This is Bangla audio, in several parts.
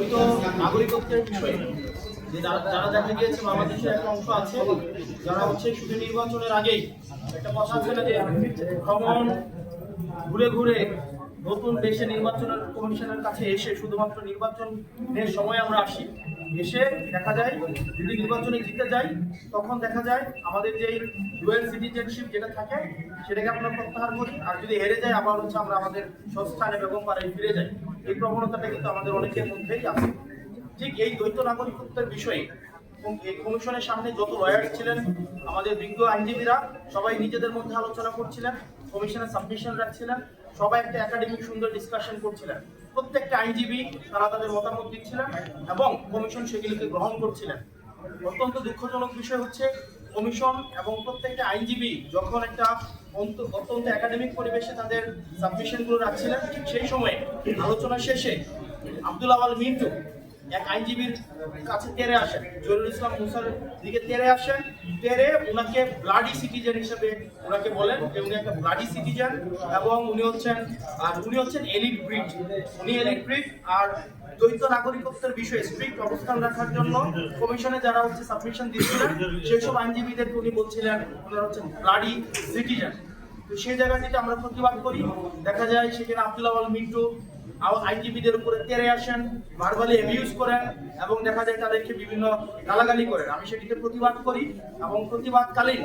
দ্বৈত নাগরিকত্বের বিষয়ে যে যারা দেখা গিয়েছে বাংলাদেশের একটা অংশ আছে যারা হচ্ছে শুধু নির্বাচনের আগেই একটা কথা আছে না যে ভ্রমণ ঘুরে ঘুরে নতুন দেশে নির্বাচনের কমিশনের কাছে এসে শুধুমাত্র নির্বাচনের সময় আমরা আসি, এসে দেখা যায় যদি নির্বাচনে জিতে যাই তখন দেখা যায় আমাদের যে ডুয়াল সিটিজেনশিপ যেটা থাকে সেটাকে আমরা প্রত্যাহার করি, আর যদি হেরে যায় আবার হচ্ছে আমরা আমাদের স্বস্থানে বেগম পাড়ায় ফিরে যাই। এই প্রবণতাটা কিন্তু আমাদের অনেকের মধ্যেই আছে। ঠিক এই দ্বৈত নাগরিকত্বের বিষয়ে এই কমিশনের সামনে যত লয়ার ছিলেন, আমাদের বিজ্ঞ আইনজীবীরা সবাই নিজেদের মধ্যে আলোচনা করছিলেন, কমিশনের সাবমিশন রাখছিলেন, সবাই একটা একাডেমিক সুন্দর ডিসকাশন করছিলেন। প্রত্যেকটা আইনজীবী তারা তাদের মতামত দিচ্ছিলেন এবং কমিশন সেগুলিকে গ্রহণ করছিলেন। অত্যন্ত দুঃখজনক বিষয় হচ্ছে কমিশন এবং প্রত্যেকটা আইনজীবী যখন একটা অত্যন্ত একাডেমিক পরিবেশে তাদের সাবমিশনগুলো রাখছিলেন, ঠিক সেই সময়ে আলোচনা শেষে আব্দুল আওয়াল মিন্টু এক আইনজীবীর কাছে তেরে আসেন, জহিরুল ইসলাম মুসার দিকে তেরে আসেন, তেরে উনাকে ব্লাডি সিটিজেন হিসেবে উনাকে বলেন যে উনি একটা ব্লাডি সিটিজেন এবং উনি হচ্ছেন এলিট ব্রিড, উনি এলিট ব্রিড। আর দ্বৈত নাগরিকত্বের বিষয়ে স্ট্রিক্ট অবস্থান রাখার জন্য কমিশনে যারা হচ্ছে সাবমিশন দিচ্ছিলেন সেই সব আইনজীবীদেরকে উনি বলছিলেন ওনারা হচ্ছেন ব্লাডি সিটিজেন। তো সেই জায়গাটিতে আমরা প্রতিবাদ করি, দেখা যায় সেখানে আব্দুল আওয়াল মিন্টু আইনজীবীদের উপরে তেরে আসেন, ভার্বালি অ্যাবিউজ করেন এবং দেখা যায় তাদেরকে বিভিন্ন গালাগালি করেন। আমি সেটিতে প্রতিবাদ করি এবং প্রতিবাদকালীন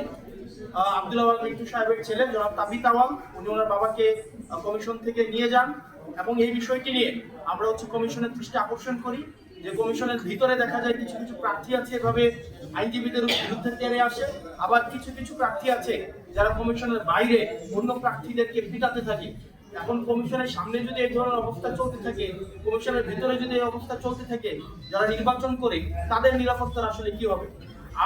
আব্দুল আওয়াল মিন্টু সাহেবের ছেলে জনাব তাবিত আওয়াল উনি ওনার বাবাকে কমিশন থেকে নিয়ে যান এবং এই বিষয়টি নিয়ে আমরা হচ্ছে কমিশনের দৃষ্টি আকর্ষণ করি যে কমিশনের ভিতরে দেখা যায় কিছু কিছু প্রার্থী আছে এভাবে আইনজীবীদের বিরুদ্ধে তেরে আসে, আবার কিছু কিছু প্রার্থী আছে যারা কমিশনের বাইরে অন্য প্রার্থীদেরকে পিটাতে থাকে। এখন কমিশনের সামনে যদি এই ধরনের অবস্থা চলতে থাকে, কমিশনের ভিতরে যদি এই অবস্থা চলতে থাকে, যারা নির্বাচন করে তাদের নিরাপত্তার আসলে কি হবে?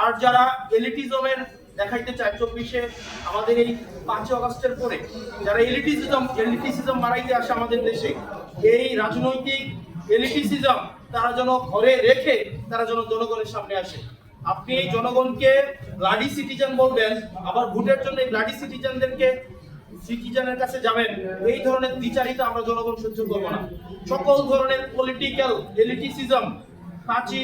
আর যারা এলিটিজমের দেখাইতে চায় 24-এ আমাদের এই 5 আগস্টের পরে যারা এলিটিসিজম মারাইতে আসে আমাদের দেশে, এই রাজনৈতিক এলিটিসিজম তারা যেন ঘরে রেখে তারা যেন জনগণের সামনে আসে। আপনি এই জনগণকে ব্লাডি সিটিজেন বলবেন, আবার ভোটের জন্য এই ব্লাডি সিটিজেনের কাছে যাবেন, এই ধরনের দ্বিচারিতা আমরা জনগণ সহ্য করবো না। সকল ধরনের পলিটিক্যাল এলিটিসিজম 5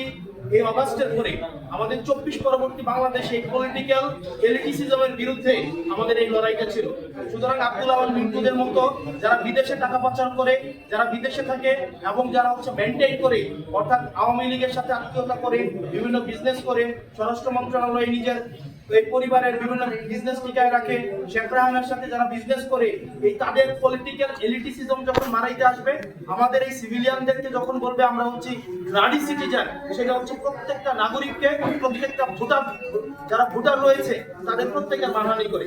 আগস্টের পরে আমাদের 24 পরবর্তী বাংলাদেশে পলিটিক্যাল এলিটিসিজমের বিরুদ্ধে আমাদের এই লড়াইটা ছিল। সুতরাং আব্দুল আওয়াল মিন্টুদের মতো যারা বিদেশে টাকা পাচার করে, যারা বিদেশে থাকে এবং যারা হচ্ছে মেনটেন করে, অর্থাৎ আওয়ামী লীগের সাথে আত্মীয়তা করে, বিভিন্ন বিজনেস করে, স্বরাষ্ট্র মন্ত্রণালয়ে নিজের এই পরিবারের বিভিন্ন বিজনেস টিকায় রাখে, শেখ রাহানার সাথে যারা বিজনেস করে, এই তাদের পলিটিক্যাল এলিটিসিজম যখন মারাইতে আসবে, আমাদের এই সিভিলিয়ানদেরকে যখন বলবে আমরা হচ্ছে ব্লাডি সিটিজেন, সেটা হচ্ছে প্রত্যেকটা নাগরিককে, প্রত্যেকটা ভোটার যারা ভোটার রয়েছে তাদের প্রত্যেকের মানহানি করে।